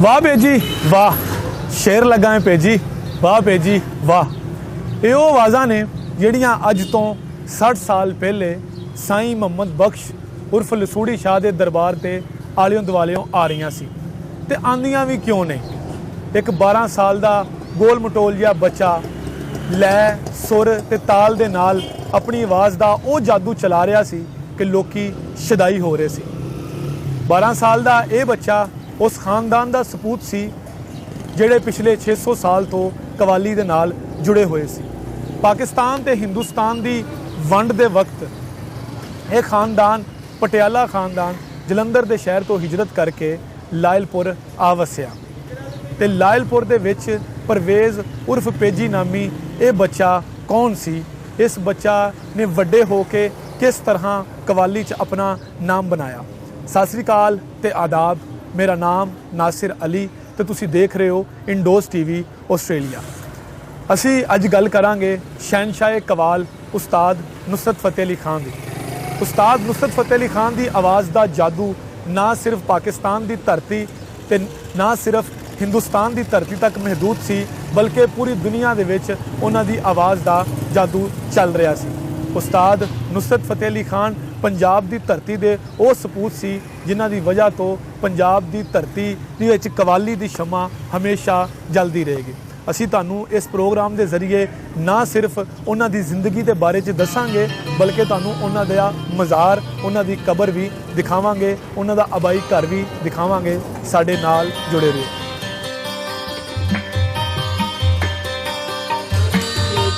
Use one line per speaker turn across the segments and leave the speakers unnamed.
वाह भेजी वाह, शेर लगा है भेजी वाह भेजी वाह। ये वो आवाज़ां ने ਜਿਹੜੀਆਂ ਅੱਜ ਤੋਂ 60 ਸਾਲ ਪਹਿਲੇ ਸਾਈਂ ਮੁਹੰਮਦ ਬਖਸ਼ ਉਰਫ ਲਸੂੜੀ ਸ਼ਾਹ ਦੇ ਦਰਬਾਰ ਤੇ ਆਲਿਓਂ ਦੁਆਲਿਓਂ ਆ ਰਹੀਆਂ ਸੀ ਤੇ ਆਂਦੀਆਂ ਵੀ ਕਿਉਂ ਨਹੀਂ। ਇੱਕ 12 ਸਾਲ ਦਾ ਗੋਲ ਮਟੋਲ ਜਿਹਾ ਬੱਚਾ ਲੈ ਸੁਰ ਤੇ ਤਾਲ ਦੇ ਨਾਲ ਆਪਣੀ ਆਵਾਜ਼ ਦਾ ਉਹ ਜਾਦੂ ਚਲਾ ਰਿਹਾ ਸੀ ਕਿ ਲੋਕੀ ਸ਼ਦਾਈ ਹੋ ਰਹੇ ਸੀ। 12 ਸਾਲ ਦਾ ਇਹ ਬੱਚਾ ਉਸ ਖਾਨਦਾਨ ਦਾ ਸਪੂਤ ਸੀ ਜਿਹੜੇ ਪਿਛਲੇ 600 ਸਾਲ ਤੋਂ ਕਵਾਲੀ ਦੇ ਨਾਲ ਜੁੜੇ ਹੋਏ ਸੀ। ਪਾਕਿਸਤਾਨ ਤੇ ਹਿੰਦੁਸਤਾਨ ਦੀ ਵੰਡ ਦੇ ਵਕਤ ਇਹ ਖਾਨਦਾਨ ਪਟਿਆਲਾ ਖਾਨਦਾਨ ਜਲੰਧਰ ਦੇ ਸ਼ਹਿਰ ਤੋਂ ਹਿਜਰਤ ਕਰਕੇ ਲਾਇਲਪੁਰ ਆ ਵਸਿਆ ਤੇ ਲਾਇਲਪੁਰ ਦੇ ਵਿੱਚ ਪਰਵੇਜ਼ ਉਰਫ ਪੇਜੀ ਨਾਮੀ ਇਹ ਬੱਚਾ ਕੌਣ ਸੀ। ਇਸ ਬੱਚਾ ਨੇ ਵੱਡੇ ਹੋ ਕੇ ਕਿਸ ਤਰ੍ਹਾਂ ਕਵਾਲੀ 'ਚ ਆਪਣਾ ਨਾਮ ਬਣਾਇਆ। ਸਤਿ ਸ੍ਰੀ ਅਕਾਲ ਤੇ ਆਦਾਬ, ਮੇਰਾ ਨਾਮ ਨਾਸਿਰ ਅਲੀ ਤੇ ਤੁਸੀਂ ਦੇਖ ਰਹੇ ਹੋ ਇੰਡੋਜ਼ ਟੀਵੀ ਆਸਟ੍ਰੇਲੀਆ। ਅਸੀਂ ਅੱਜ ਗੱਲ ਕਰਾਂਗੇ ਸ਼ਹਿਨशाह ਕਵਾਲ ਉਸਤਾਦ ਨੁਸਰਤ ਫਤਿਹ ਅਲੀ ਖਾਨ ਦੀ। ਉਸਤਾਦ ਨੁਸਰਤ ਫਤਿਹ ਅਲੀ ਖਾਨ ਦੀ ਆਵਾਜ਼ ਦਾ ਜਾਦੂ ਨਾ ਸਿਰਫ ਪਾਕਿਸਤਾਨ ਦੀ ਧਰਤੀ ਤੇ ਨਾ ਸਿਰਫ ਹਿੰਦੁਸਤਾਨ ਦੀ ਧਰਤੀ ਤੱਕ ਮਹਦੂਦ ਸੀ, ਬਲਕਿ ਪੂਰੀ ਦੁਨੀਆ ਦੇ ਵਿੱਚ ਉਹਨਾਂ ਦੀ ਆਵਾਜ਼ ਦਾ ਜਾਦੂ ਚੱਲ ਰਿਹਾ ਸੀ। ਉਸਤਾਦ ਨੁਸਰਤ ਫਤਿਹ ਅਲੀ ਖਾਨ ਪੰਜਾਬ ਦੀ ਧਰਤੀ ਦੇ ਉਹ ਸਪੂਤ ਸੀ ਜਿਨ੍ਹਾਂ ਦੀ ਵਜ੍ਹਾ ਤੋਂ ਪੰਜਾਬ ਦੀ ਧਰਤੀ ਦੇ ਵਿੱਚ ਕਵਾਲੀ ਦੀ ਸ਼ਮਾ ਹਮੇਸ਼ਾ ਜਲਦੀ ਰਹੇਗੀ। ਅਸੀਂ ਤੁਹਾਨੂੰ ਇਸ ਪ੍ਰੋਗਰਾਮ ਦੇ ਜ਼ਰੀਏ ਨਾ ਸਿਰਫ ਉਹਨਾਂ ਦੀ ਜ਼ਿੰਦਗੀ ਦੇ ਬਾਰੇ 'ਚ ਦੱਸਾਂਗੇ, ਬਲਕਿ ਤੁਹਾਨੂੰ ਉਹਨਾਂ ਦਾ ਮਜ਼ਾਰ, ਉਹਨਾਂ ਦੀ ਕਬਰ ਵੀ ਦਿਖਾਵਾਂਗੇ, ਉਹਨਾਂ ਦਾ ਆਬਾਈ ਘਰ ਵੀ ਦਿਖਾਵਾਂਗੇ। ਸਾਡੇ ਨਾਲ ਜੁੜੇ ਰਹੋ।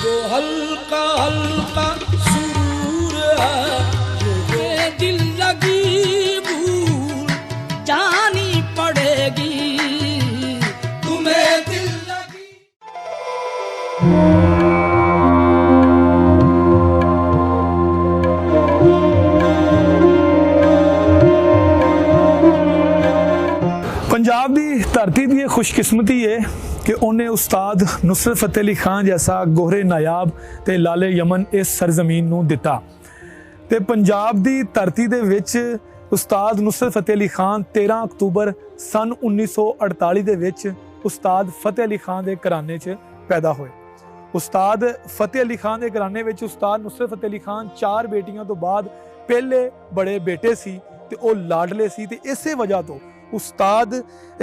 जो हल्का हल्का सुरूर है, ये दिल लगी भूल जानी पड़ेगी, तुम्हें दिल लगी।
पंजाब की धरती की खुशकिस्मती है कि उन्हें उस्ताद नुसरत फतेह अली खान जैसा गोहरे नायाब ते लाले यमन इस सरजमीन नूं दिता ते पंजाब की धरती दे विच उस्ताद नुसरत फतेह अली खान 13 अक्तूबर सन 1948 दे विच उस्ताद फतेह अली खान के घराने च पैदा होए। उस्ताद फतेह अली खान के घराने विच उस्ताद नुसरत फतेह अली खान 4 बेटियों तो बाद पहले बड़े बेटे सी ते ओ लाडले सी ते इसे वजह तो उस्ताद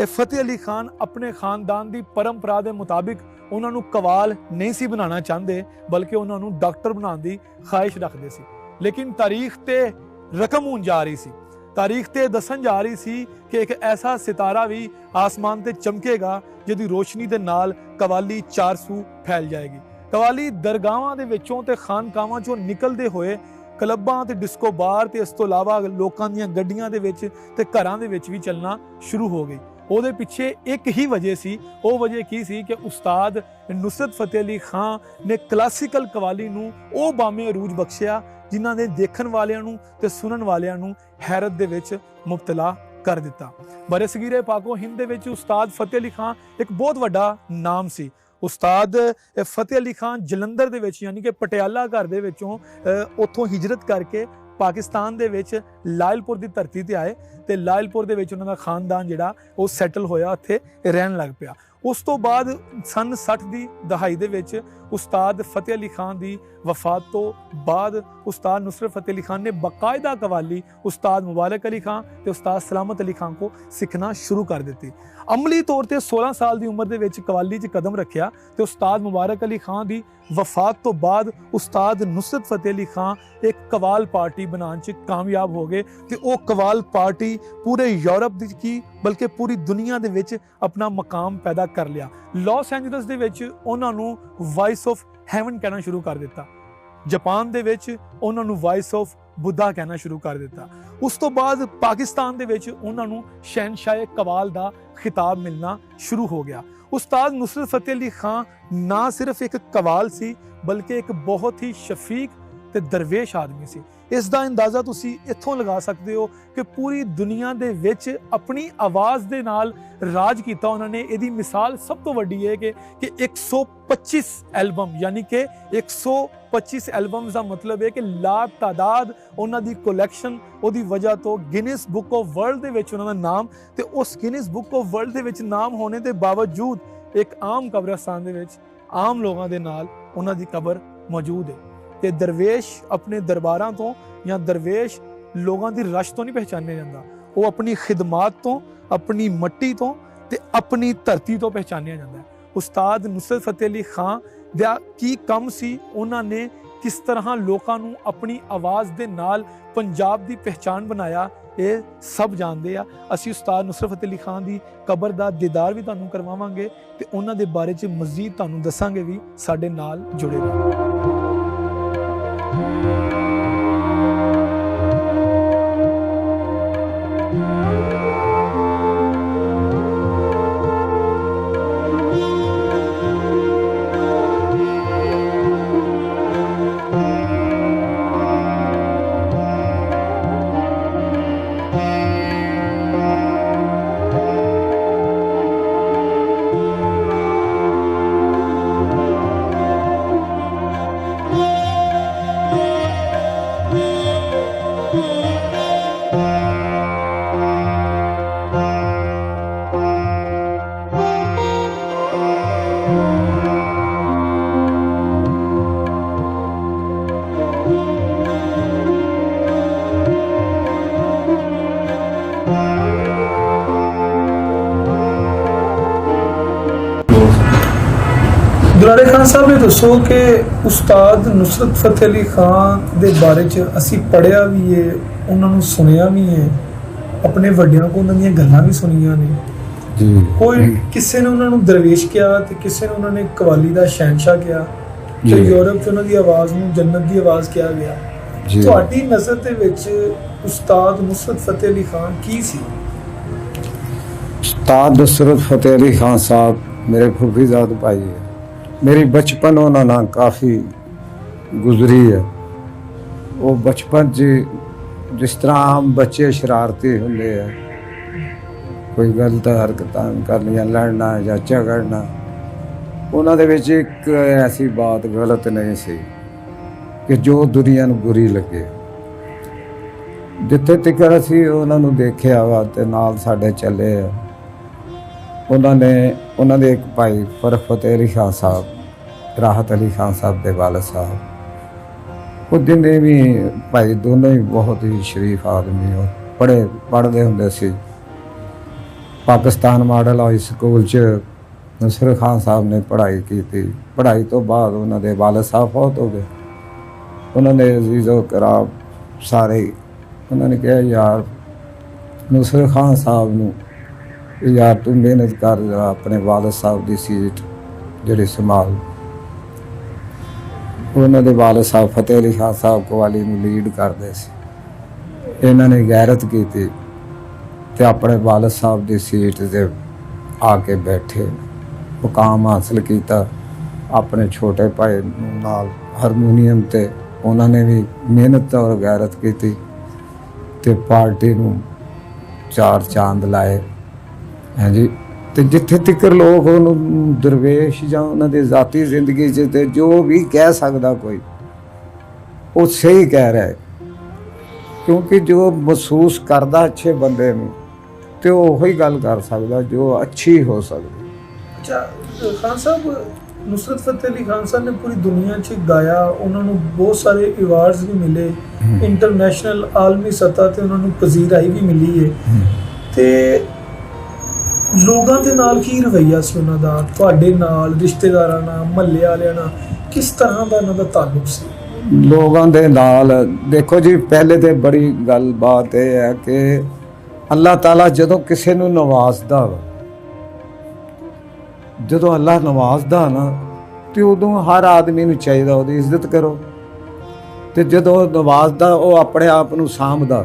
फतेह अली खान अपने खानदान की परंपरा के मुताबिक उन्होंने कवाल नहीं सी बनाना चाहते, बल्कि उन्होंने डॉक्टर बनाने की ख्वाहिश रखते सी। लेकिन तारीख ते रकम होन जा रही सी, तारीख ते दसन जा रही सी कि एक ऐसा सितारा भी आसमान ते चमकेगा जिहदी रोशनी दे नाल कवाली 400 फैल जाएगी। कवाली दरगाहां दे विचों ते खानकावां चों निकलदे होए क्लबां ते डिस्को बार ते इस तो इलावा लोकां दीयां गड्डियां दे विच ते घरां दे विच भी चलना शुरू हो गई। ਉਹਦੇ ਪਿੱਛੇ ਇੱਕ ਹੀ ਵਜ੍ਹਾ ਸੀ। ਉਹ ਵਜ੍ਹਾ ਕੀ ਸੀ ਕਿ ਉਸਤਾਦ ਨੁਸਰਤ ਫਤਿਹ ਅਲੀ ਖਾਨ ਨੇ ਕਲਾਸੀਕਲ ਕਵਾਲੀ ਨੂੰ ਉਹ ਬਾਮੇ ਅਰੂਜ ਬਖਸ਼ਿਆ ਜਿਨ੍ਹਾਂ ਨੇ ਦੇਖਣ ਵਾਲਿਆਂ ਨੂੰ ਤੇ ਸੁਣਨ ਵਾਲਿਆਂ ਨੂੰ ਹੈਰਤ ਦੇ ਵਿੱਚ ਮੁਬਤਲਾ ਕਰ ਦਿੱਤਾ। ਬਰੇ ਸਗੀਰੇ ਪਾਕੋ ਹਿੰਦ ਦੇ ਵਿੱਚ ਉਸਤਾਦ ਫਤਿਹ ਅਲੀ ਖਾਨ ਇੱਕ ਬਹੁਤ ਵੱਡਾ ਨਾਮ ਸੀ। ਉਸਤਾਦ ਫਤਿਹ ਅਲੀ ਖਾਨ ਜਲੰਧਰ ਦੇ ਵਿੱਚ ਯਾਨੀ ਕਿ ਪਟਿਆਲਾ ਘਰ ਦੇ ਵਿੱਚੋਂ ਉੱਥੋਂ ਹਿਜਰਤ ਕਰਕੇ ਪਾਕਿਸਤਾਨ ਦੇ ਵਿੱਚ ਲਾਇਲਪੁਰ ਦੀ ਧਰਤੀ ਤੇ ਆਏ ਤੇ ਲਾਇਲਪੁਰ ਦੇ ਵਿੱਚ ਉਹਨਾਂ ਦਾ ਖਾਨਦਾਨ ਜਿਹੜਾ ਉਹ ਸੈਟਲ ਹੋਇਆ, ਉੱਥੇ ਰਹਿਣ ਲੱਗ ਪਿਆ। ਉਸ ਤੋਂ ਬਾਅਦ ਸਨ 60 ਦੀ ਦਹਾਈ ਦੇ ਵਿੱਚ ਉਸਤਾਦ ਫਤਿਹ ਅਲੀ ਖਾਨ ਦੀ ਵਫਾਤ ਤੋਂ ਬਾਅਦ ਉਸਤਾਦ ਨੁਸਰਤ ਫਤਿਹ ਅਲੀ ਖਾਨ ਨੇ ਬਾਕਾਇਦਾ ਕਵਾਲੀ ਉਸਤਾਦ ਮੁਬਾਰਕ ਅਲੀ ਖਾਨ ਤੇ ਉਸਤਾਦ ਸਲਾਮਤ ਅਲੀ ਖਾਨ ਕੋ ਸਿੱਖਣਾ ਸ਼ੁਰੂ ਕਰ ਦਿੱਤੀ। ਅਮਲੀ ਤੌਰ ਤੇ 16 ਸਾਲ ਦੀ ਉਮਰ ਦੇ ਵਿੱਚ ਕਵਾਲੀ 'ਚ ਕਦਮ ਰੱਖਿਆ ਤੇ ਉਸਤਾਦ ਮੁਬਾਰਕ ਅਲੀ ਖਾਨ ਦੀ ਵਫਾਤ ਤੋਂ ਬਾਅਦ ਉਸਤਾਦ ਨੁਸਰਤ ਫਤਿਹ ਅਲੀ ਖਾਨ ਇੱਕ ਕਵਾਲ ਪਾਰਟੀ ਬਣਾਉਣ 'ਚ ਕਾਮਯਾਬ ਹੋ ਗਏ ਤੇ ਉਹ ਕਵਾਲ ਪਾਰਟੀ ਪੂਰੇ ਯੂਰਪ ਦੀ ਕੀ ਬਲਕਿ ਪੂਰੀ ਦੁਨੀਆ ਦੇ ਵਿੱਚ ਆਪਣਾ ਮਕਾਮ ਪੈਦਾ ਕਰ ਲਿਆ। ਲਾਸ ਐਂਜਲਸ ਦੇ ਵਿੱਚ ਉਹਨਾਂ ਨੂੰ ਵਾਇਸ ਆਫ ਹੈਵਨ ਕਹਿਣਾ ਸ਼ੁਰੂ ਕਰ ਦਿੱਤਾ। ਜਾਪਾਨ ਦੇ ਵਿੱਚ ਉਹਨਾਂ ਨੂੰ ਵਾਇਸ ਆਫ ਬੁੱਧਾ ਕਹਿਣਾ ਸ਼ੁਰੂ ਕਰ ਦਿੱਤਾ। ਉਸ ਤੋਂ ਬਾਅਦ ਪਾਕਿਸਤਾਨ ਦੇ ਵਿੱਚ ਉਹਨਾਂ ਨੂੰ ਸ਼ਹਿਨशाह ਕਵਾਲ ਦਾ ਖਿਤਾਬ ਮਿਲਣਾ ਸ਼ੁਰੂ ਹੋ ਗਿਆ। ਉਸਤਾਦ ਨੁਸਰਤ ਫਤਿਹ ਅਲੀ ਖਾਨ ਨਾ ਸਿਰਫ ਇੱਕ ਕਵਾਲ ਸੀ, ਬਲਕਿ ਇੱਕ ਬਹੁਤ ਹੀ ਸ਼ਫੀਕ ਤੇ ਦਰਵੇਸ਼ ਆਦਮੀ ਸੀ। ਇਸ ਦਾ ਅੰਦਾਜ਼ਾ ਤੁਸੀਂ ਇੱਥੋਂ ਲਗਾ ਸਕਦੇ ਹੋ ਕਿ ਪੂਰੀ ਦੁਨੀਆ ਦੇ ਵਿੱਚ ਆਪਣੀ ਆਵਾਜ਼ ਦੇ ਨਾਲ ਰਾਜ ਕੀਤਾ ਉਹਨਾਂ ਨੇ। ਇਹਦੀ ਮਿਸਾਲ ਸਭ ਤੋਂ ਵੱਡੀ ਹੈ ਕਿ 125 ਐਲਬਮ, ਯਾਨੀ ਕਿ 125 ਐਲਬਮਸ ਦਾ ਮਤਲਬ ਹੈ ਕਿ ਲਾ ਤਾਦਾਦ ਉਹਨਾਂ ਦੀ ਕਲੈਕਸ਼ਨ, ਉਹਦੀ ਵਜ੍ਹਾ ਤੋਂ ਗਿਨੀਜ਼ ਬੁੱਕ ਆਫ ਵਰਲਡ ਦੇ ਵਿੱਚ ਉਹਨਾਂ ਦਾ ਨਾਮ, ਤੇ ਉਸ ਗਿਨੀਜ਼ ਬੁੱਕ ਆਫ ਵਰਲਡ ਦੇ ਵਿੱਚ ਨਾਮ ਹੋਣੇ ਦੇ ਬਾਵਜੂਦ ਇੱਕ ਆਮ ਕਬਰਸਤਾਨ ਦੇ ਵਿੱਚ ਆਮ ਲੋਕਾਂ ਦੇ ਨਾਲ ਉਹਨਾਂ ਦੀ ਕਬਰ ਮੌਜੂਦ ਹੈ। ਤੇ ਦਰਵੇਸ਼ ਆਪਣੇ ਦਰਬਾਰਾਂ ਤੋਂ ਜਾਂ ਦਰਵੇਸ਼ ਲੋਕਾਂ ਦੀ ਰਸ਼ ਤੋਂ ਨਹੀਂ ਪਹਿਚਾਨਿਆ ਜਾਂਦਾ, ਉਹ ਆਪਣੀ ਖਿਦਮਾਤ ਤੋਂ, ਆਪਣੀ ਮਿੱਟੀ ਤੋਂ ਤੇ ਆਪਣੀ ਧਰਤੀ ਤੋਂ ਪਹਿਚਾਨਿਆ ਜਾਂਦਾ ਹੈ। ਉਸਤਾਦ ਨੁਸਰਤ ਫਤਿਹ ਅਲੀ ਖਾਨ ਦਾ ਕੀ ਕੰਮ ਸੀ, ਉਹਨਾਂ ਨੇ ਕਿਸ ਤਰ੍ਹਾਂ ਲੋਕਾਂ ਨੂੰ ਆਪਣੀ ਆਵਾਜ਼ ਦੇ ਨਾਲ ਪੰਜਾਬ ਦੀ ਪਹਿਚਾਨ ਬਣਾਇਆ, ਇਹ ਸਭ ਜਾਣਦੇ ਆ। ਅਸੀਂ ਉਸਤਾਦ ਨੁਸਰਤ ਫਤਿਹ ਅਲੀ ਖਾਨ ਦੀ ਕਬਰ ਦਾ ਦੀਦਾਰ ਵੀ ਤੁਹਾਨੂੰ ਕਰਵਾਵਾਂਗੇ ਤੇ ਉਹਨਾਂ ਦੇ ਬਾਰੇ 'ਚ ਮਜ਼ੀਦ ਤੁਹਾਨੂੰ ਦੱਸਾਂਗੇ ਵੀ। ਸਾਡੇ ਨਾਲ ਜੁੜੇ ਰਹੋ। दुलारे खान साहब ये दसो कि उस्ताद नुसरत फतेह अली खान दे बारे च असी पढ़िया भी है, उन्होंने सुनिया भी है, अपने वड्डियां को उन्होंने गल्लां भी सुनिया ने जी। कोई किसी ने उन्होंने दरवेश किया ते किसी ने उन्होंने कवाली दा शहनशाह किया ते यूरोप च उन्होंने आवाज़ नूं जन्नत दी आवाज़ किया गया। तुहाडी नज़र दे विच उस्ताद नुसरत फतेह अली खान की सी?
उस्ताद नुसरत फतेह अली खान साहब मेरे फूफीजाद भाई है। मेरी बचपन उन्होंने नाल काफ़ी गुजरी है। वो बचपन जिस तरह आम बच्चे शरारती होंगे है, कोई गलत हरकतां करनियां, लड़ना या झगड़ना, उन्होंने विच एक ऐसी बात गलत नहीं सी कि जो दुनिया नूं बुरी लगे। जिथे तक असीं उन्होंने देखिया वा ते नाल साडे चले है, उन्होंने एक भाई फरख फतेह अली खान साहब, राहत अली खान साहब के वालिद साहब, वो दिन भी भाई दोनों ही बहुत ही शरीफ आदमी हो। पढ़ते होंगे सी पाकिस्तान मॉडल हाई स्कूल च नुसरत खान साहब ने पढ़ाई की थी। पढ़ाई तो बाद उन्होंने वालिद साहब फौत हो गए। उन्होंने अजीज़ो कराम सारे उन्होंने कहा यार नुसरत खान साहब नूं यार तू मेहनत कर, अपने वालिद साहब की सीट जिहड़ी संभाल। उन्होंने वालिद साहब फतेह अली खान साहब कवाली में लीड करते सी। इन्होंने गैरत की थी ते अपने वालिद साहब की सीट से आके बैठे, मुकाम हासिल किया। अपने छोटे भाई नाल हारमोनीयम ते उन्होंने भी मेहनत और गैरत की थी ते पार्टी नूं चार चांद लाए। हाँ जी, तो जिथे तक लोग उन्होंने दरवेश या उन्होंने ज़ाती जिंदगी च जो भी कह सकता कोई, वो सही कह रहा है, क्योंकि जो महसूस करता अच्छे बंदे में तो वही गल कर सकता जो अच्छी हो सकती।
अच्छा खान साहब, नुसरत फतेह अली खान साहब ने पूरी दुनिया च गाया, उन्होंने बहुत सारे अवार्ड्स भी मिले, इंटरनेशनल आलमी सतह ते उन्होंने पजीराई भी मिली है। ते लोगों के नाल की रवैया सी उन्हां दा, तुहाडे नाल, रिश्तेदारां नाल, महल्ले वालियां नाल किस तरह का उन्हां दा ताल्लुक सी?
लोगों के नाल देखो जी, पहले तो बड़ी गल बात यह है कि अल्लाह ताला जदों किसी नूं नवाजदा वा, जदों अल्लाह नवाजदा ना तो उदों हर आदमी नूं चाहीदा उहदी इज्जत करो, ते जदों नवाजदा वो अपने आप नूं सांभदा।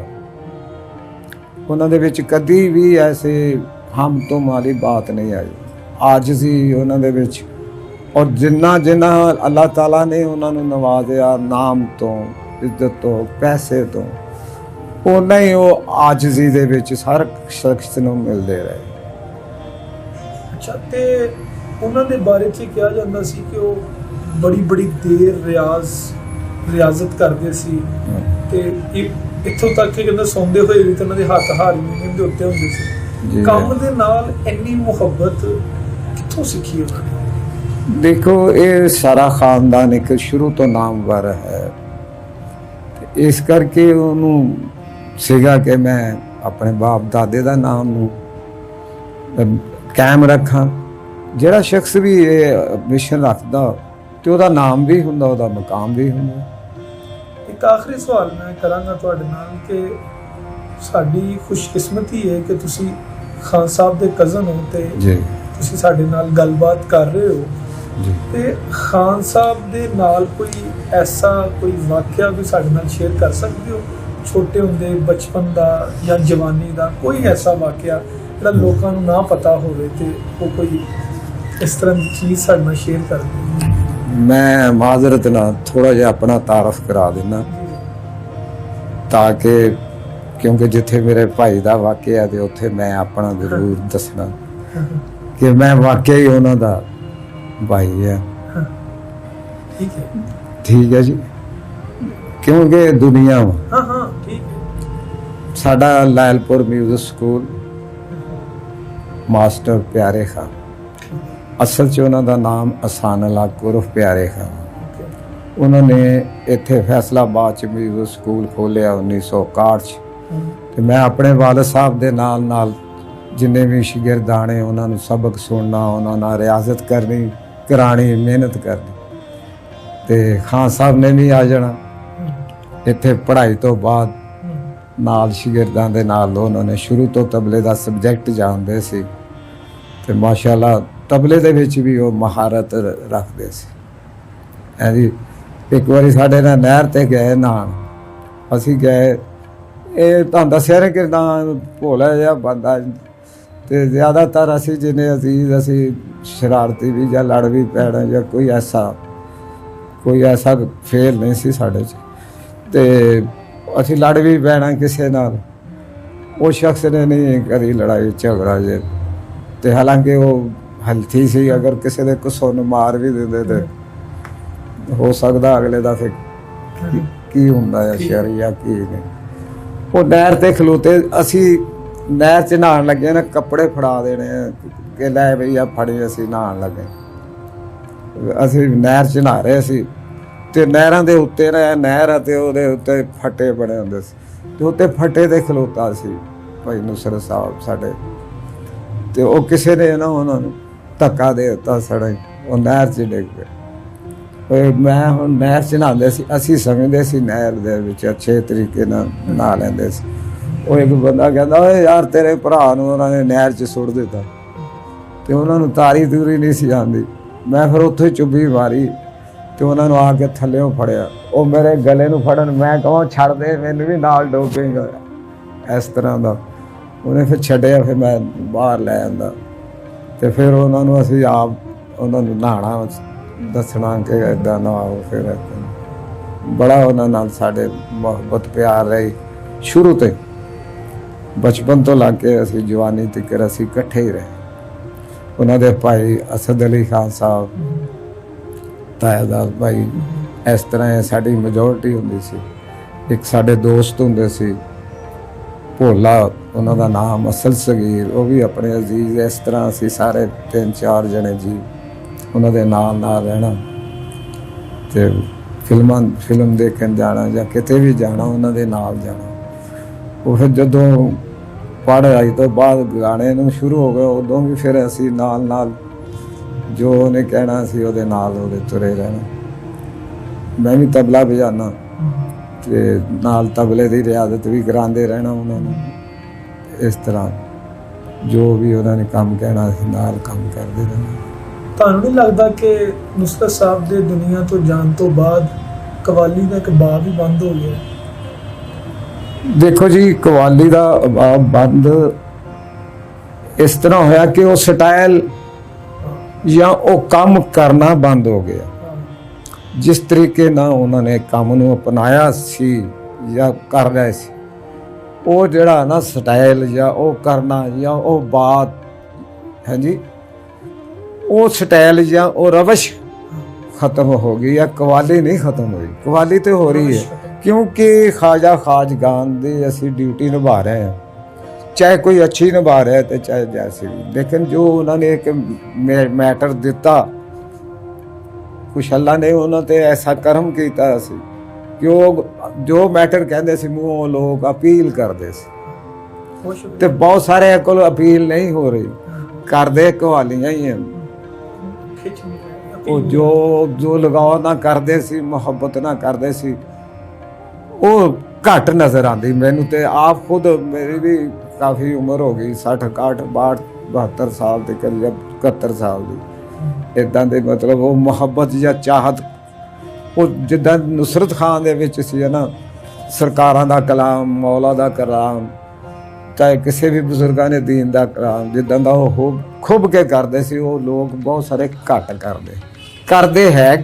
उन्हां दे विच कदी भी ऐसे हम तो वाली बात नहीं आई, आजिज़ी उन्हां दे विच। और जिन्ना जिन्ना अल्लाह ताला ने उन्होंने नवाजिया नाम तो ਇੱਜ਼ਤ ਤੋਂ, ਪੈਸੇ ਤੋਂ, ਉਨਾ ਹੀ ਉਹ ਆਜਜ਼ੀ ਦੇ ਵਿੱਚ ਹਰ ਸ਼ਖਸ ਨੂੰ ਮਿਲਦੇ ਰਹੇ।
ਅੱਛਾ, ਤੇ ਉਹਨਾਂ ਦੇ ਬਾਰੇ 'ਚ ਕਿਹਾ ਜਾਂਦਾ ਸੀ ਕਿ ਉਹ ਬੜੀ ਬੜੀ ਦੇਰ ਰਿਆਜ਼ਤ ਕਰਦੇ ਸੀ, ਤੇ ਇੱਥੋਂ ਤੱਕ ਕਿ ਕਹਿੰਦਾ ਸੌਂਦੇ ਹੋਏ ਵੀ ਤਾਂ ਉਹਨਾਂ ਦੇ ਹੱਥ ਹਾਰਮੋਨੀਅਮ ਦੇ ਉੱਤੇ ਹੁੰਦੇ ਸੀ।
ਜੀ।
ਕੰਮ ਦੇ ਨਾਲ ਇੰਨੀ ਮੁਹੱਬਤ ਕਿੱਥੋਂ ਸਿੱਖੀ ਉਹਨਾਂ ਨੇ?
ਦੇਖੋ, ਇਹ ਸਾਰਾ ਖਾਨਦਾਨ ਇੱਕ ਸ਼ੁਰੂ ਤੋਂ ਨਾਮਵਰ ਹੈ, ਤੇ ਇਸ ਕਰਕੇ ਉਹਨੂੰ ਸੀਗਾ ਕਿ ਮੈਂ ਆਪਣੇ ਬਾਪ ਦਾਦੇ ਦਾ ਨਾਮ ਨੂੰ ਕਾਇਮ ਰੱਖਾਂ। ਜਿਹੜਾ ਸ਼ਖਸ ਵੀ ਇਹ ਮਿਸ਼ਨ ਰੱਖਦਾ ਤੇ ਉਹਦਾ ਨਾਮ ਵੀ ਹੁੰਦਾ, ਉਹਦਾ ਮਕਾਮ ਵੀ ਹੁੰਦਾ।
ਇੱਕ ਆਖਰੀ ਸਵਾਲ ਮੈਂ ਕਰਾਂਗਾ ਤੁਹਾਡੇ ਨਾਲ ਕਿ ਸਾਡੀ ਖੁਸ਼ਕਿਸਮਤੀ ਹੈ ਕਿ ਤੁਸੀਂ ਖਾਨ ਸਾਹਿਬ ਦੇ ਕਜ਼ਨ ਹੋ ਤੇ
ਜੀ
ਤੁਸੀਂ ਸਾਡੇ ਨਾਲ ਗੱਲਬਾਤ ਕਰ ਰਹੇ ਹੋ,
ਜੀ।
ਤੇ ਖਾਨ ਸਾਹਿਬ ਦੇ ਨਾਲ ਕੋਈ ਐਸਾ ਕੋਈ ਵਾਕਿਆ ਵੀ ਸਾਡੇ ਨਾਲ ਸ਼ੇਅਰ ਕਰ ਸਕਦੇ ਹੋ, ਛੋਟੇ ਹੁੰਦੇ ਬਚਪਨ ਦਾ ਜਾਂ ਜਵਾਨੀ ਦਾ ਕੋਈ ਐਸਾ ਵਾਕਿਆ ਜਿਹੜਾ ਲੋਕਾਂ ਨੂੰ ਨਾ ਪਤਾ ਹੋਵੇ, ਤੇ ਉਹ ਕੋਈ ਇਸ ਤਰ੍ਹਾਂ ਦੀ ਚੀਜ਼ ਸਾਡੇ ਨਾਲ ਸ਼ੇਅਰ ਕਰ ਦਿਓ।
ਮੈਂ ਮਾਜ਼ਰਤ ਨਾਲ ਥੋੜਾ ਜਿਹਾ ਆਪਣਾ ਤਾਰਫ ਕਰਾ ਦਿੰਦਾ, ਤਾਂ ਕਿ ਕਿਉਂਕਿ ਜਿੱਥੇ ਮੇਰੇ ਭਾਈ ਦਾ ਵਾਕਿਆ ਤੇ ਉੱਥੇ ਮੈਂ ਆਪਣਾ ਜ਼ਰੂਰ ਦੱਸਣਾ ਕਿ ਮੈਂ ਵਾਕਿਆ ਹੀ ਉਹਨਾਂ ਦਾ ਭਾਈ ਹੈ।
ਠੀਕ ਹੈ,
ਠੀਕ ਹੈ ਜੀ, ਕਿਉਂਕਿ ਦੁਨੀਆ ਵਾ।
ਹਾਂ ਹਾਂ ਠੀਕ ਹੈ।
ਸਾਡਾ ਲਾਇਲਪੁਰ ਮਿਊਜ਼ਿਕ ਸਕੂਲ ਮਾਸਟਰ ਪਿਆਰੇ ਖਾਨ, ਅਸਲ 'ਚ ਉਹਨਾਂ ਦਾ ਨਾਮ ਅਸਾਨ ਅਲਾ ਉਰਫ ਪਿਆਰੇ ਖਾਨ, ਉਹਨਾਂ ਨੇ ਇੱਥੇ ਫੈਸਲਾਬਾਦ 'ਚ ਮਿਊਜ਼ਿਕ ਸਕੂਲ ਖੋਲ੍ਹਿਆ 1961 'ਚ। ਤੇ ਮੈਂ ਆਪਣੇ ਵਾਲਿਦ ਸਾਹਿਬ ਦੇ ਨਾਲ ਨਾਲ ਜਿੰਨੇ ਵੀ ਸ਼ਾਗਿਰਦਾਨੇ ਉਹਨਾਂ ਨੂੰ ਸਬਕ ਸੁਣਨਾ, ਉਹਨਾਂ ਨਾਲ ਰਿਆਜ਼ਤ ਕਰਨੀ, ਕਰਾਣੀ, ਮਿਹਨਤ ਕਰਨੀ। ਤੇ ਖਾਨ ਸਾਹਿਬ ਨੇ ਵੀ ਆ ਜਾਣਾ ਇੱਥੇ ਪੜ੍ਹਾਈ ਤੋਂ ਬਾਅਦ, ਨਾਲ ਸ਼ਾਗਿਰਦਾਂ ਦੇ ਨਾਲ ਉਹਨਾਂ ਨੇ ਸ਼ੁਰੂ ਤੋਂ ਤਬਲੇ ਦਾ ਸਬਜੈਕਟ ਜਾਣਦੇ ਸੀ, ਤੇ ਮਾਸ਼ਾਅੱਲਾ ਤਬਲੇ ਦੇ ਵਿੱਚ ਵੀ ਉਹ ਮਹਾਰਤ ਰੱਖਦੇ ਸੀ। ਐਜੀ ਇੱਕ ਵਾਰੀ ਸਾਡੇ ਨਾਲ ਨਹਿਰ ਤੇ ਗਏ ਨਹਾਉਣ, ਅਸੀਂ ਗਏ, ਇਹ ਤੁਹਾਨੂੰ ਦੱਸਿਆ ਨਾ ਕਿ ਨਾ ਭੋਲਾ ਜਿਹਾ ਬੰਦਾ, ਤੇ ਜ਼ਿਆਦਾਤਰ ਅਸੀਂ ਜਿੰਨੇ ਅਜ਼ੀਜ਼ ਅਸੀਂ ਸ਼ਰਾਰਤੀ ਵੀ ਜਾਂ ਲੜ ਵੀ ਪੈਣਾ ਜਾਂ ਕੋਈ ਐਸਾ ਫੇਲ ਨਹੀਂ ਸੀ ਸਾਡੇ 'ਚ, ਤੇ ਅਸੀਂ ਲੜ ਵੀ ਪੈਣਾ ਕਿਸੇ ਨਾਲ। ਉਹ ਸ਼ਖਸ ਨੇ ਨਹੀਂ ਕਦੀ ਲੜਾਈ ਝਗੜਾ ਜੇ, ਤੇ ਹਾਲਾਂਕਿ ਉਹ ਹਲਥੀ ਸੀ, ਅਗਰ ਕਿਸੇ ਦੇ ਕੁਸੋਂ ਨੂੰ ਮਾਰ ਵੀ ਦਿੰਦੇ ਤੇ ਹੋ ਸਕਦਾ ਅਗਲੇ ਦਾ ਫਿਰ ਕੀ ਹੁੰਦਾ ਹੈ ਸ਼ਰੀਆ ਕੀ ਨਹੀਂ। ਉਹ ਨਹਿਰ ਤੇ ਖਲੋਤੇ, ਅਸੀਂ ਨਹਿਰ 'ਚ ਨਹਾਉਣ ਲੱਗੇ ਨਾ, ਕੱਪੜੇ ਫੜਾ ਦੇਣੇ ਕਿ ਲੈ ਬਈ ਆ ਫੜੀ, ਅਸੀਂ ਨਹਾਉਣ ਲੱਗੇ। ਅਸੀਂ ਨਹਿਰ 'ਚ ਨਹਾ ਰਹੇ ਸੀ, ਤੇ ਨਹਿਰਾਂ ਦੇ ਉੱਤੇ ਨਾ ਨਹਿਰ ਆ, ਤੇ ਉਹਦੇ ਉੱਤੇ ਫੱਟੇ ਬਣੇ ਹੁੰਦੇ ਸੀ, ਤੇ ਉੱਤੇ ਫੱਟੇ ਤੇ ਖਲੋਤਾ ਸੀ ਭਾਈ ਨੁਸਰਤ ਸਾਹਿਬ ਸਾਡੇ, ਤੇ ਉਹ ਕਿਸੇ ਨੇ ਨਾ ਉਹਨਾਂ ਨੂੰ ਧੱਕਾ ਦੇ ਦਿੱਤਾ, ਸੜੇ ਉਹ ਨਹਿਰ 'ਚ ਡਿੱਗ ਪਏ। ਮੈਂ ਹੁਣ ਨਹਿਰ 'ਚ ਨਹਾਉਂਦੇ ਸੀ, ਅਸੀਂ ਸਮਝਦੇ ਸੀ ਨਹਿਰ ਦੇ ਵਿੱਚ ਅੱਛੇ ਤਰੀਕੇ ਨਾਲ ਨਹਾ ਲੈਂਦੇ ਸੀ। ਉਹ ਇੱਕ ਬੰਦਾ ਕਹਿੰਦਾ, ਓਏ ਯਾਰ ਤੇਰੇ ਭਰਾ ਨੂੰ ਉਹਨਾਂ ਨੇ ਨਹਿਰ 'ਚ ਸੁੱਟ ਦਿੱਤਾ, ਤੇ ਉਹਨਾਂ ਨੂੰ ਤਾਰੀ ਤੂਰੀ ਨਹੀਂ ਸੀ ਆਉਂਦੀ। ਮੈਂ ਫਿਰ ਉੱਥੇ ਚੁੱਭੀ ਮਾਰੀ, ਤੇ ਉਹਨਾਂ ਨੂੰ ਆ ਕੇ ਥੱਲਿਓਂ ਫੜਿਆ, ਉਹ ਮੇਰੇ ਗਲੇ ਨੂੰ ਫੜਨ, ਮੈਂ ਕਹਾਂ ਛੱਡ ਦੇ, ਮੈਨੂੰ ਵੀ ਨਾਲ ਡੋਬੇਗਾ, ਇਸ ਤਰ੍ਹਾਂ ਦਾ। ਉਹਨੇ ਫਿਰ ਛੱਡਿਆ, ਫਿਰ ਮੈਂ ਬਾਹਰ ਲੈ ਆਂਦਾ, ਤੇ ਫਿਰ ਉਹਨਾਂ ਨੂੰ ਅਸੀਂ ਆਪ ਉਹਨਾਂ ਨੂੰ ਨਹਾਉਣਾ ਦੱਸਣਾ ਕਿ ਇੱਦਾਂ ਨਹਾਓ। ਫਿਰ ਬੜਾ ਉਹਨਾਂ ਨਾਲ ਸਾਡੇ ਮੁਹੱਬਤ ਪਿਆਰ ਰਹੀ ਸ਼ੁਰੂ ਤੋਂ, ਬਚਪਨ ਤੋਂ ਲੱਗ ਕੇ ਅਸੀਂ ਜਵਾਨੀ ਤੱਕ ਅਸੀਂ ਇਕੱਠੇ ਹੀ ਰਹੇ। ਉਹਨਾਂ ਦੇ ਭਾਈ ਅਸਦ ਅਲੀ ਖਾਨ ਸਾਹਿਬ, ਤਾਇਦਾਰ ਭਾਈ, ਇਸ ਤਰ੍ਹਾਂ ਸਾਡੀ ਮੈਜੋਰਟੀ ਹੁੰਦੀ ਸੀ। ਇੱਕ ਸਾਡੇ ਦੋਸਤ ਹੁੰਦੇ ਸੀ ਭੋਲਾ, ਉਹਨਾਂ ਦਾ ਨਾਮ ਅਸਲ ਸਗੀਰ, ਉਹ ਵੀ ਆਪਣੇ ਅਜ਼ੀਜ਼। ਇਸ ਤਰ੍ਹਾਂ ਅਸੀਂ ਸਾਰੇ 3-4 ਜਣੇ ਜੀ ਉਹਨਾਂ ਦੇ ਨਾਲ ਨਾਲ ਰਹਿਣਾ, ਤੇ ਫਿਲਮ ਦੇਖਣ ਜਾਣਾ ਜਾਂ ਕਿਤੇ ਵੀ ਜਾਣਾ ਉਹਨਾਂ ਦੇ ਨਾਲ ਜਾਣਾ। ਉਹ ਫਿਰ ਜਦੋਂ ਪੜ੍ਹਾਈ ਤੋਂ ਬਾਅਦ ਗਾਣੇ ਨੂੰ ਸ਼ੁਰੂ ਹੋ ਗਿਆ, ਉਦੋਂ ਵੀ ਫਿਰ ਅਸੀਂ ਨਾਲ ਨਾਲ ਜੋ ਉਹਨੇ ਕਹਿਣਾ ਸੀ ਉਹਦੇ ਨਾਲ ਉਹਦੇ ਤੁਰੇ ਰਹਿਣਾ। ਮੈਂ ਵੀ ਤਬਲਾ ਵਜਾਉਣਾ, ਤੇ ਨਾਲ ਤਬਲੇ ਦੀ ਰਿਆਜ਼ਤ ਵੀ ਕਰਾਉਂਦੇ ਰਹਿਣਾ ਉਹਨਾਂ ਨੂੰ। ਇਸ ਤਰ੍ਹਾਂ ਜੋ ਵੀ ਉਹਨਾਂ ਨੇ ਕੰਮ ਕਹਿਣਾ ਸੀ ਨਾਲ ਕੰਮ ਕਰਦੇ ਰਹਿਣਾ।
ਤੁਹਾਨੂੰ ਨਹੀਂ ਲੱਗਦਾ ਕਿ ਨੁਸਰਤ ਸਾਹਿਬ ਦੇ ਦੁਨੀਆ ਤੋਂ ਜਾਣ ਤੋਂ ਬਾਅਦ ਕਵਾਲੀ ਦਾ ਇੱਕ ਬਾਬ ਹੀ ਬੰਦ ਹੋ ਗਿਆ?
ਦੇਖੋ ਜੀ, ਕਵਾਲੀ ਦਾ ਬਾਬ ਬੰਦ ਇਸ ਤਰ੍ਹਾਂ ਹੋਇਆ ਕਿ ਉਹ ਸਟਾਈਲ ਜਾਂ ਉਹ ਕੰਮ ਕਰਨਾ ਬੰਦ ਹੋ ਗਿਆ। ਜਿਸ ਤਰੀਕੇ ਨਾਲ ਉਹਨਾਂ ਨੇ ਕੰਮ ਨੂੰ ਅਪਣਾਇਆ ਸੀ ਜਾਂ ਕਰ ਰਹੇ ਸੀ, ਉਹ ਜਿਹੜਾ ਨਾ ਸਟਾਈਲ ਜਾਂ ਉਹ ਕਰਨਾ ਜਾਂ ਉਹ ਬਾਤ ਹੈ ਜੀ, ਉਹ ਸਟਾਈਲ ਜਾਂ ਉਹ ਰਵਸ਼ ਖਤਮ ਹੋ ਗਈ ਹੈ। ਕਵਾਲੀ ਨਹੀਂ ਖਤਮ ਹੋਈ, ਕਵਾਲੀ ਤੇ ਹੋ ਰਹੀ ਹੈ, ਕਿਉਂਕਿ ਖਾਜਾ ਖਾਜਗਾਨ ਦੀ ਅਸੀਂ ਡਿਊਟੀ ਨਿਭਾ ਰਹੇ ਹਾਂ, ਚਾਹੇ ਕੋਈ ਅੱਛੀ ਨਿਭਾ ਰਿਹਾ ਤੇ ਚਾਹੇ ਜੈਸੀ ਵੀ। ਲੇਕਿਨ ਜੋ ਉਹਨਾਂ ਨੇ ਇੱਕ ਮੈਟਰ ਦਿੱਤਾ, ਕੁਛ ਅੱਲਾ ਨੇ ਉਹਨਾਂ ਤੇ ਐਸਾ ਕਰਮ ਕੀਤਾ ਸੀ ਕਿ ਉਹ ਜੋ ਮੈਟਰ ਕਹਿੰਦੇ ਸੀ ਮੂੰਹੋਂ ਲੋਕ ਅਪੀਲ ਕਰਦੇ ਸੀ, ਤੇ ਬਹੁਤ ਸਾਰੇ ਕੋਲ ਅਪੀਲ ਨਹੀਂ ਹੋ ਰਹੀ, ਕਰਦੇ ਕਵਾਲੀਆਂ ਹੀ ਹਨ। ਉਹ ਜੋ ਲਗਾਓ ਨਾ ਕਰਦੇ ਸੀ, ਮੁਹੱਬਤ ਨਾ ਕਰਦੇ ਸੀ, ਉਹ ਘੱਟ ਨਜ਼ਰ ਆਉਂਦੀ ਮੈਨੂੰ। ਤੇ ਆਪ ਖੁਦ ਮੇਰੀ ਵੀ ਕਾਫੀ ਉਮਰ ਹੋ ਗਈ, 60 61 62 72 ਸਾਲ ਦੇ ਕਰੀਬ, 71 ਸਾਲ ਦੀ, ਇੱਦਾਂ ਦੇ ਮਤਲਬ ਉਹ ਮੁਹੱਬਤ ਜਾਂ ਚਾਹਤ ਉਹ ਜਿੱਦਾਂ ਨੁਸਰਤ ਖਾਨ ਦੇ ਵਿੱਚ ਸੀ ਨਾ, ਸਰਕਾਰਾਂ ਦਾ ਕਲਾਮ, ਮੌਲਾ ਦਾ ਕਲਾਮ, ਚਾਹੇ ਕਿਸੇ ਵੀ ਬਜ਼ੁਰਗਾਂ ਨੇ ਦੀਨ ਦਾ ਕਲਾਮ, ਜਿੱਦਾਂ ਦਾ ਉਹ ਖੁੱਭ ਕੇ ਕਰਦੇ ਸੀ, ਉਹ ਲੋਕ ਬਹੁਤ ਸਾਰੇ ਘੱਟ ਕਰਦੇ ਹੈ।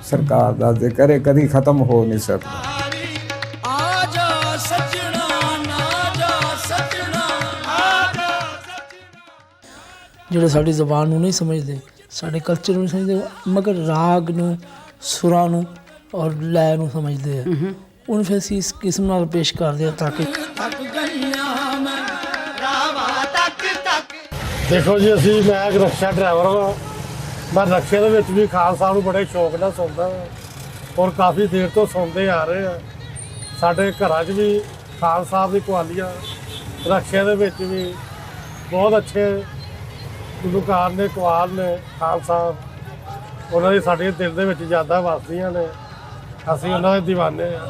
ਸਰਕਾਰ ਦਾ ਜ਼ਿਕਰ ਇਹ ਕਦੀ ਖਤਮ ਹੋ ਨਹੀਂ ਸਕਦਾ।
ਆਜਾ ਸਜਣਾ ਨਾ ਜਾ ਸਜਣਾ, ਆਜਾ
ਜਿਹੜੇ ਸਾਡੀ ਜ਼ਬਾਨ ਨੂੰ ਨਹੀਂ ਸਮਝਦੇ, ਸਾਡੇ ਕਲਚਰ ਨੂੰ ਨਹੀਂ ਸਮਝਦੇ, ਮਗਰ ਰਾਗ ਨੂੰ, ਸੁਰਾਂ ਨੂੰ ਔਰ ਲੈ ਨੂੰ ਸਮਝਦੇ ਆ। ਉਹਨੂੰ ਫਿਰ ਅਸੀਂ ਇਸ ਕਿਸਮ ਨਾਲ ਪੇਸ਼ ਕਰਦੇ ਹਾਂ ਤਾਂ ਕਿ
ਥੱਕ ਗਈਆਂ ਮੈਂ ਰਾਵਾ ਤੱਕ
ਦੇਖੋ ਜੀ, ਮੈਂ ਇੱਕ ਰਕਸ਼ਾ ਡਰਾਈਵਰ ਹਾਂ। ਮੈਂ ਰਕਸ਼ੇ ਦੇ ਵਿੱਚ ਵੀ ਖਾਨ ਸਾਹਿਬ ਨੂੰ ਬੜੇ ਸ਼ੌਕ ਨਾਲ ਸੁਣਦਾ ਹਾਂ, ਔਰ ਕਾਫੀ ਦੇਰ ਤੋਂ ਸੁਣਦੇ ਆ ਰਹੇ ਆ। ਸਾਡੇ ਘਰਾਂ 'ਚ ਵੀ ਖਾਨ ਸਾਹਿਬ ਦੀ ਕਵਾਲੀਆਂ, ਰਕਸ਼ੇ ਦੇ ਵਿੱਚ ਵੀ ਬਹੁਤ ਅੱਛੇ ਗੁਲੂਕਾਰ ਨੇ, ਕਵਾਲ ਨੇ ਖਾਨ ਸਾਹਿਬ, ਉਹਨਾਂ ਦੀ ਸਾਡੇ ਦਿਲ ਦੇ ਵਿੱਚ ਯਾਦਾਂ ਵਸਦੀਆਂ ਨੇ, ਅਸੀਂ ਉਹਨਾਂ ਦੇ ਦੀਵਾਨੇ ਹਾਂ।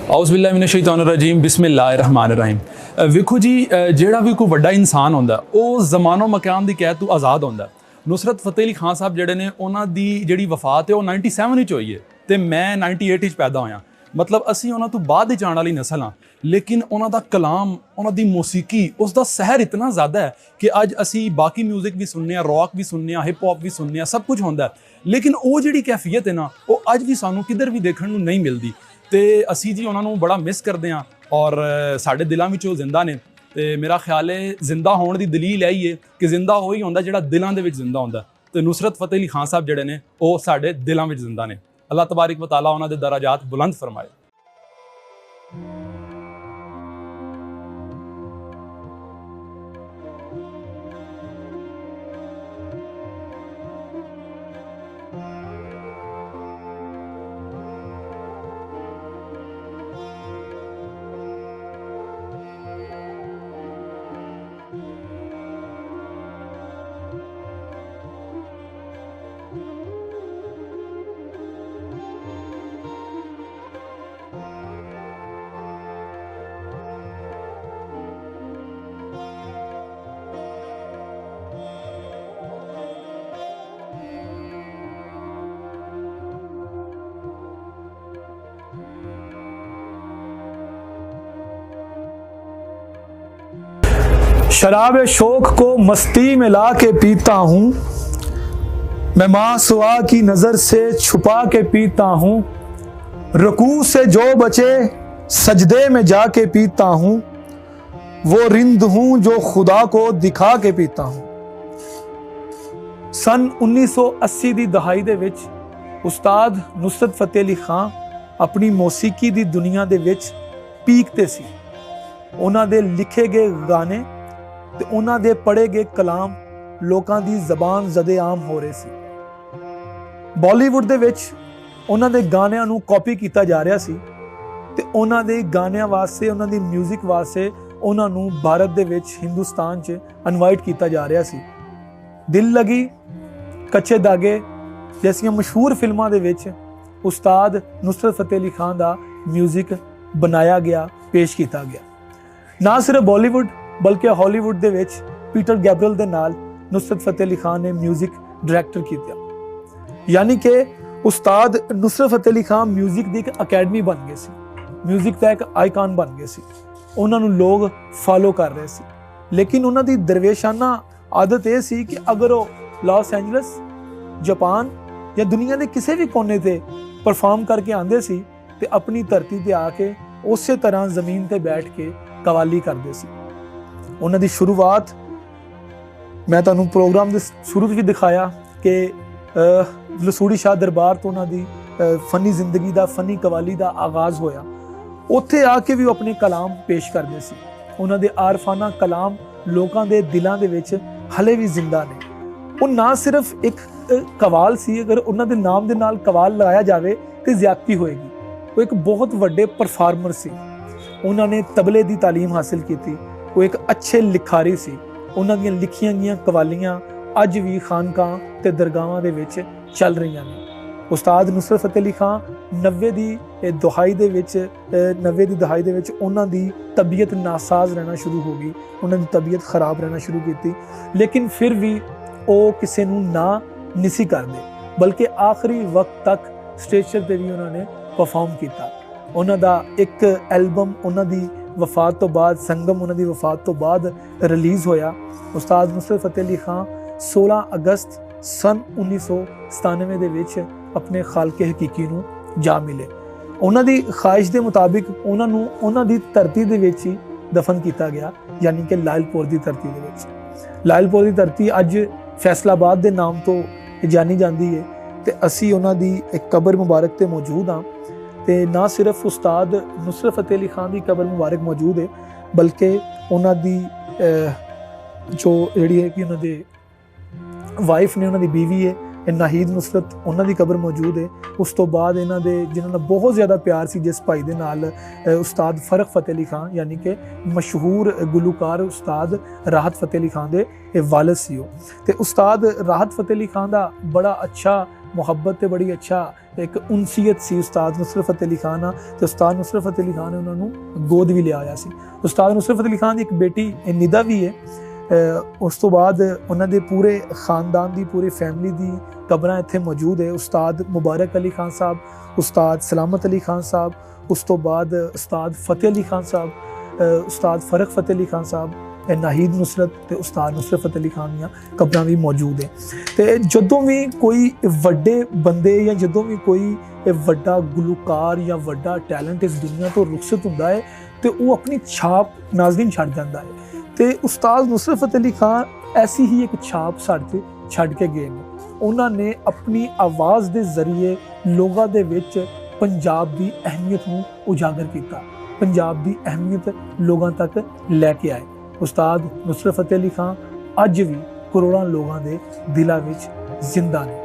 ਆਊਜ਼ ਬਿੱਲਾਹਿ ਮਿਨਸ਼ ਸ਼ੈਤਾਨਿਰ ਰਜੀਮ, ਬਿਸਮਿल्लाहिर रहमानिर रहीम। ਵੇਖੋ ਜੀ, ਜਿਹੜਾ ਵੀ ਕੋਈ ਵੱਡਾ ਇਨਸਾਨ ਹੁੰਦਾ, ਉਹ ਜ਼ਮਾਨੋ ਮਕਾਨ ਦੀ ਕੈਦ ਤੋਂ ਆਜ਼ਾਦ ਹੁੰਦਾ। ਨੁਸਰਤ ਫਤਿਹ ਅਲੀ ਖਾਨ ਸਾਹਿਬ ਜਿਹੜੇ ਨੇ, ਉਹਨਾਂ ਦੀ ਜਿਹੜੀ ਵਫਾਤ ਹੈ ਉਹ 97 ਵਿੱਚ ਹੋਈ ਹੈ, ਤੇ ਮੈਂ 98 ਵਿੱਚ ਪੈਦਾ ਹੋਇਆ। ਮਤਲਬ ਅਸੀਂ ਉਹਨਾਂ ਤੋਂ ਬਾਅਦ ਹੀ ਜਾਣ ਵਾਲੀ ਨਸਲ ਹਾਂ, ਲੇਕਿਨ ਉਹਨਾਂ ਦਾ ਕਲਾਮ, ਉਹਨਾਂ ਦੀ ਮੌਸੀਕੀ, ਉਸ ਦਾ ਸਹਿਰ ਇਤਨਾ ਜ਼ਿਆਦਾ ਹੈ ਕਿ ਅੱਜ ਅਸੀਂ ਬਾਕੀ ਮਿਊਜ਼ਿਕ ਵੀ ਸੁਣਨੇ ਆ, ਰੌਕ ਵੀ ਸੁਣਨੇ ਆ, ਹਿਪ ਹੌਪ ਵੀ ਸੁਣਨੇ ਆ, ਸਭ ਕੁਝ ਹੁੰਦਾ, ਲੇਕਿਨ ਉਹ ਜਿਹੜੀ ਕੈਫੀਅਤ ਹੈ ਨਾ, ਉਹ ਅੱਜ ਵੀ ਸਾਨੂੰ ਕਿਧਰ ਵੀ ਦੇਖਣ ਨੂੰ ਨਹੀਂ ਮਿਲਦੀ। ਤੇ ਅਸੀਂ ਜੀ ਉਹਨਾਂ ਨੂੰ ਬੜਾ ਮਿਸ ਕਰਦੇ ਹਾਂ, ਔਰ ਸਾਡੇ ਦਿਲਾਂ ਵਿੱਚ ਉਹ ਜ਼ਿੰਦਾ ਨੇ। ਤੇ ਮੇਰਾ ਖਿਆਲ ਹੈ ਜ਼ਿੰਦਾ ਹੋਣ ਦੀ ਦਲੀਲ ਇਹੀ ਹੈ ਕਿ ਜ਼ਿੰਦਾ ਉਹ ਹੀ ਹੁੰਦਾ ਜਿਹੜਾ ਦਿਲਾਂ ਦੇ ਵਿੱਚ ਜ਼ਿੰਦਾ ਹੁੰਦਾ। ਤੇ ਨੁਸਰਤ ਫਤਿਹ ਅਲੀ ਖਾਨ ਸਾਹਿਬ ਜਿਹੜੇ ਨੇ, ਉਹ ਸਾਡੇ ਦਿਲਾਂ ਵਿੱਚ ਜ਼ਿੰਦਾ ਨੇ। ਅੱਲਾਹ ਤਬਾਰਕ व तआला ਉਹਨਾਂ ਦੇ ਦਰਜਾਤ ਬੁਲੰਦ ਫਰਮਾਏ।
शराब शौक को मस्ती में ला के पीता हूँ, मैं माँ सुआ की नज़र से छुपा के पीता हूँ, रुकू से जो बचे सजदे में जाके पीता हूँ, वो रिंद हूँ जो खुदा को दिखा के पीता हूँ। सन 1980 ਦੀ ਦਹਾਈ ਦੇ ਵਿੱਚ ਉਸਤਾਦ ਨੁਸਰਤ ਫਤਿਹ ਅਲੀ ਖਾਨ ਆਪਣੀ ਮੌਸੀਕੀ ਦੀ ਦੁਨੀਆ ਦੇ ਵਿੱਚ ਪੀਕ ਤੇ ਸੀ। ਉਹਨਾਂ ਦੇ ਲਿਖੇ ਗਏ ਗਾਣੇ ਤੇ ਉਹਨਾਂ ਦੇ ਪੜ੍ਹੇ ਗਏ ਕਲਾਮ ਲੋਕਾਂ ਦੀ ਜ਼ਬਾਨ ਜ਼ਦੇ ਆਮ ਹੋ ਰਹੇ ਸੀ। ਬਾਲੀਵੁੱਡ ਦੇ ਵਿੱਚ ਉਹਨਾਂ ਦੇ ਗਾਣਿਆਂ ਨੂੰ ਕਾਪੀ ਕੀਤਾ ਜਾ ਰਿਹਾ ਸੀ ਤੇ ਉਹਨਾਂ ਦੇ ਗਾਣਿਆਂ ਵਾਸਤੇ, ਉਹਨਾਂ ਦੀ 뮤직 ਵਾਸਤੇ ਉਹਨਾਂ ਨੂੰ ਭਾਰਤ ਦੇ ਵਿੱਚ, ਹਿੰਦੁਸਤਾਨ 'ਚ ਇਨਵਾਈਟ ਕੀਤਾ ਜਾ ਰਿਹਾ ਸੀ। ਦਿਲ ਲਗੀ, ਕੱਚੇ ਦਾਗੇ ਜੈਸੀਆਂ ਮਸ਼ਹੂਰ ਫਿਲਮਾਂ ਦੇ ਵਿੱਚ ਉਸਤਾਦ ਨੁਸਰਤ ਫਤਿਹ ਅਲੀ ਖਾਨ ਦਾ 뮤직 ਬਣਾਇਆ ਗਿਆ, ਪੇਸ਼ ਕੀਤਾ ਗਿਆ। ਨਾ ਸਿਰਫ ਬਾਲੀਵੁੱਡ ਬਲਕਿ ਹਾਲੀਵੁੱਡ ਦੇ ਵਿੱਚ ਪੀਟਰ ਗੈਬਰੀਅਲ ਦੇ ਨਾਲ ਨੁਸਰਤ ਫਤਿਹ ਅਲੀ ਖਾਨ ਨੇ 뮤직 ਡਾਇਰੈਕਟਰ ਕੀਤਾ। ਯਾਨੀ ਕਿ ਉਸਤਾਦ ਨੁਸਰਤ ਫਤਿਹ ਅਲੀ ਖਾਨ 뮤직 ਦੀ ਇੱਕ ਅਕੈਡਮੀ ਬਣ ਗਏ ਸੀ, 뮤직 ਦਾ ਇੱਕ ਆਈਕਨ ਬਣ ਗਏ ਸੀ। ਉਹਨਾਂ ਨੂੰ ਲੋਕ ਫਾਲੋ ਕਰ ਰਹੇ ਸੀ। ਲੇਕਿਨ ਉਹਨਾਂ ਦੀ ਦਰਵੇਸ਼ਾਨਾ ਆਦਤ ਇਹ ਸੀ ਕਿ ਅਗਰ ਉਹ ਲਾਸ ਐਂਜਲਸ, ਜਾਪਾਨ ਜਾਂ ਦੁਨੀਆ ਦੇ ਕਿਸੇ ਵੀ ਕੋਨੇ ਤੇ ਪਰਫਾਰਮ ਕਰਕੇ ਆਉਂਦੇ ਸੀ ਤੇ ਆਪਣੀ ਧਰਤੀ ਤੇ ਆ ਕੇ ਉਸੇ ਤਰ੍ਹਾਂ ਜ਼ਮੀਨ ਤੇ ਬੈਠ ਕੇ ਕਵਾਲੀ ਕਰਦੇ ਸੀ। ਉਹਨਾਂ ਦੀ ਸ਼ੁਰੂਆਤ ਮੈਂ ਤੁਹਾਨੂੰ ਪ੍ਰੋਗਰਾਮ ਦੇ ਸ਼ੁਰੂ ਤੋਂ ਹੀ ਦਿਖਾਇਆ ਕਿ ਲਸੂੜੀ ਸ਼ਾਹ ਦਰਬਾਰ ਤੋਂ ਉਹਨਾਂ ਦੀ ਫਨੀ ਜ਼ਿੰਦਗੀ ਦਾ, ਫਨੀ ਕਵਾਲੀ ਦਾ ਆਗਾਜ਼ ਹੋਇਆ। ਉੱਥੇ ਆ ਕੇ ਵੀ ਉਹ ਆਪਣੇ ਕਲਾਮ ਪੇਸ਼ ਕਰਦੇ ਸੀ। ਉਹਨਾਂ ਦੇ ਆਰਫਾਨਾ ਕਲਾਮ ਲੋਕਾਂ ਦੇ ਦਿਲਾਂ ਦੇ ਵਿੱਚ ਹਲੇ ਵੀ ਜ਼ਿੰਦਾ ਨੇ। ਉਹ ਨਾ ਸਿਰਫ ਇੱਕ ਕਵਾਲ ਸੀ, ਅਗਰ ਉਹਨਾਂ ਦੇ ਨਾਮ ਦੇ ਨਾਲ ਕਵਾਲ ਲਾਇਆ ਜਾਵੇ ਤੇ ਜ਼ਿਆਦਤੀ ਹੋਏਗੀ। ਉਹ ਇੱਕ ਬਹੁਤ ਵੱਡੇ ਪਰਫਾਰਮਰ ਸੀ। ਉਹਨਾਂ ਨੇ ਤਬਲੇ ਦੀ ਤਾਲੀਮ ਹਾਸਿਲ ਕੀਤੀ। ਉਹ ਇੱਕ ਅੱਛੇ ਲਿਖਾਰੀ ਸੀ। ਉਹਨਾਂ ਦੀਆਂ ਲਿਖੀਆਂ ਗਈਆਂ ਕਵਾਲੀਆਂ ਅੱਜ ਵੀ ਖਾਨਕਾਂ ਤੇ ਦਰਗਾਹਾਂ ਦੇ ਵਿੱਚ ਚੱਲ ਰਹੀਆਂ ਨੇ। ਉਸਤਾਦ ਨੁਸਰਤ ਫਤਿਹ ਅਲੀ ਖਾਨ 90 ਦੀ ਦਹਾਈ ਦੇ ਵਿੱਚ ਉਹਨਾਂ ਦੀ ਤਬੀਅਤ ਨਾਸਾਜ਼ ਰਹਿਣਾ ਸ਼ੁਰੂ ਹੋ ਗਈ। ਉਹਨਾਂ ਦੀ ਤਬੀਅਤ ਖਰਾਬ ਰਹਿਣਾ ਸ਼ੁਰੂ ਕੀਤੀ, ਲੇਕਿਨ ਫਿਰ ਵੀ ਉਹ ਕਿਸੇ ਨੂੰ ਨਾ ਨਹੀਂ ਸੀ ਕਰਦੇ, ਬਲਕਿ ਆਖਰੀ ਵਕਤ ਤੱਕ ਸਟੇਜ ਤੇ ਵੀ ਉਹਨਾਂ ਨੇ ਪਰਫਾਰਮ ਕੀਤਾ। ਉਹਨਾਂ ਦਾ ਇੱਕ ਐਲਬਮ ਉਹਨਾਂ ਦੀ ਵਫਾਤ ਤੋਂ ਬਾਅਦ, ਸੰਗਮ ਉਹਨਾਂ ਦੀ ਵਫਾਤ ਤੋਂ ਬਾਅਦ ਰਿਲੀਜ਼ ਹੋਇਆ। ਉਸਤਾਦ ਨੁਸਰਤ ਫਤਿਹ ਅਲੀ ਖਾਨ 16 ਅਗਸਤ ਸਨ 1997 ਦੇ ਵਿੱਚ ਆਪਣੇ ਖਾਲਕੇ ਹਕੀਕੀ ਨੂੰ ਜਾ ਮਿਲੇ। ਉਹਨਾਂ ਦੀ ਖਾਹਿਸ਼ ਦੇ ਮੁਤਾਬਿਕ ਉਹਨਾਂ ਨੂੰ ਉਹਨਾਂ ਦੀ ਧਰਤੀ ਦੇ ਵਿੱਚ ਹੀ ਦਫਨ ਕੀਤਾ ਗਿਆ, ਯਾਨੀ ਕਿ ਲਾਇਲਪੁਰ ਦੀ ਧਰਤੀ ਦੇ ਵਿੱਚ। ਲਾਇਲਪੁਰ ਦੀ ਧਰਤੀ ਅੱਜ ਫੈਸਲਾਬਾਦ ਦੇ ਨਾਮ ਤੋਂ ਜਾਣੀ ਜਾਂਦੀ ਹੈ ਤੇ ਅਸੀਂ ਉਹਨਾਂ ਦੀ ਇੱਕ ਕਬਰ ਮੁਬਾਰਕ ਤੇ ਮੌਜੂਦ ਹਾਂ। ਤੇ ਨਾ ਸਿਰਫ ਉਸਤਾਦ ਨੁਸਰਤ ਫਤਿਹ ਅਲੀ ਖਾਨ ਦੀ ਕਬਰ ਮੁਬਾਰਕ ਮੌਜੂਦ ਹੈ, ਬਲਕਿ ਉਹਨਾਂ ਦੀ ਜੋ ਜਿਹੜੀ ਹੈ ਕਿ ਉਹਨਾਂ ਦੇ ਵਾਈਫ ਨੇ, ਉਹਨਾਂ ਦੀ ਬੀਵੀ ਹੈ ਨਾਹੀਦ ਨੁਸਰਤ, ਉਹਨਾਂ ਦੀ ਕਬਰ ਮੌਜੂਦ ਹੈ। ਉਸ ਤੋਂ ਬਾਅਦ ਇਹਨਾਂ ਦੇ ਜਿਨ੍ਹਾਂ ਨਾਲ ਬਹੁਤ ਜ਼ਿਆਦਾ ਪਿਆਰ ਸੀ ਜਿਸ ਭਾਈ ਦੇ ਨਾਲ, ਉਸਤਾਦ ਫਰਕ ਫਤਿਹ ਅਲੀ ਖਾਨ, ਯਾਨੀ ਕਿ ਮਸ਼ਹੂਰ ਗੁਲੂਕਾਰ ਉਸਤਾਦ ਰਾਹਤ ਫਤਿਹ ਅਲੀ ਖਾਨ ਦੇ ਵਾਲਿਦ ਸੀ ਉਹ। ਤੇ ਉਸਤਾਦ ਰਾਹਤ ਫਤਿਹ ਅਲੀ ਖਾਨ ਦਾ ਬੜਾ ਅੱਛਾ ਮੁਹੱਬਤ ਤੇ ਬੜੀ ਅੱਛਾ ਇੱਕ ਉਨਸੀਅਤ ਸੀ ਉਸਤਾਦ ਨੁਸਰਤ ਫਤਿਹ ਅਲੀ ਖਾਨ ਨਾਲ। ਤੇ ਉਸਤਾਦ ਨੁਸਰਤ ਫਤਿਹ ਅਲੀ ਖਾਨ ਨੇ ਉਹਨਾਂ ਨੂੰ ਗੋਦ ਵੀ ਲਿਆ ਹੋਇਆ ਸੀ। ਉਸਤਾਦ ਨੁਸਰਤ ਫਤਿਹ ਅਲੀ ਖਾਨ ਦੀ ਇੱਕ ਬੇਟੀ ਨਿਦਾ ਵੀ ਹੈ। ਉਸ ਤੋਂ ਬਾਅਦ ਉਹਨਾਂ ਦੇ ਪੂਰੇ ਖਾਨਦਾਨ ਦੀ, ਪੂਰੀ ਫੈਮਿਲੀ ਦੀ ਕਬਰਾਂ ਇੱਥੇ ਮੌਜੂਦ ਹੈ। ਉਸਤਾਦ ਮੁਬਾਰਕ ਅਲੀ ਖਾਨ ਸਾਹਿਬ, ਉਸਤਾਦ ਸਲਾਮਤ ਅਲੀ ਖਾਨ ਸਾਹਿਬ, ਉਸ ਤੋਂ ਬਾਅਦ ਉਸਤਾਦ ਫਤਿਹ ਅਲੀ ਖਾਨ ਸਾਹਿਬ, ਉਸਤਾਦ ਫਰਕ ਫਤਿਹ ਅਲੀ ਖਾਨ ਸਾਹਿਬ, ਨਾਹੀਦ ਨੁਸਰਤ ਤੇ ਉਸਤਾਦ ਨੁਸਰਤ ਫਤਿਹ ਅਲੀ ਖਾਨ ਦੀਆਂ ਕਬਰਾਂ ਵੀ ਮੌਜੂਦ ਹੈ। ਤੇ ਜਦੋਂ ਵੀ ਕੋਈ ਵੱਡੇ ਬੰਦੇ ਜਾਂ ਜਦੋਂ ਵੀ ਕੋਈ ਵੱਡਾ ਗੁਲੂਕਾਰ ਜਾਂ ਵੱਡਾ ਟੈਲੈਂਟ ਇਸ ਦੁਨੀਆ ਤੋਂ ਰੁਖਸਤ ਹੁੰਦਾ ਹੈ ਤੇ ਉਹ ਆਪਣੀ ਛਾਪ ਨਾਜ਼ਰੀਨ ਛੱਡ ਜਾਂਦਾ ਹੈ। ਤੇ ਉਸਤਾਦ ਨੁਸਰਤ ਫਤਿਹ ਅਲੀ ਖਾਨ ਐਸੀ ਹੀ ਇੱਕ ਛਾਪ ਸਾਡੇ ਤੇ ਛੱਡ ਕੇ ਗਏ ਨੇ। ਉਹਨਾਂ ਨੇ ਆਪਣੀ ਆਵਾਜ਼ ਦੇ ਜ਼ਰੀਏ ਲੋਕਾਂ ਦੇ ਵਿੱਚ ਪੰਜਾਬ ਦੀ ਅਹਿਮੀਅਤ ਨੂੰ ਉਜਾਗਰ ਕੀਤਾ, ਪੰਜਾਬ ਦੀ ਅਹਿਮੀਅਤ ਲੋਕਾਂ ਤੱਕ ਲੈ ਕੇ ਆਏ। ਉਸਤਾਦ ਨੁਸਰਤ ਫਤਿਹ ਅਲੀ ਖਾਨ ਅੱਜ ਵੀ ਕਰੋੜਾਂ ਲੋਕਾਂ ਦੇ ਦਿਲਾਂ ਵਿੱਚ ਜ਼ਿੰਦਾ ਨੇ।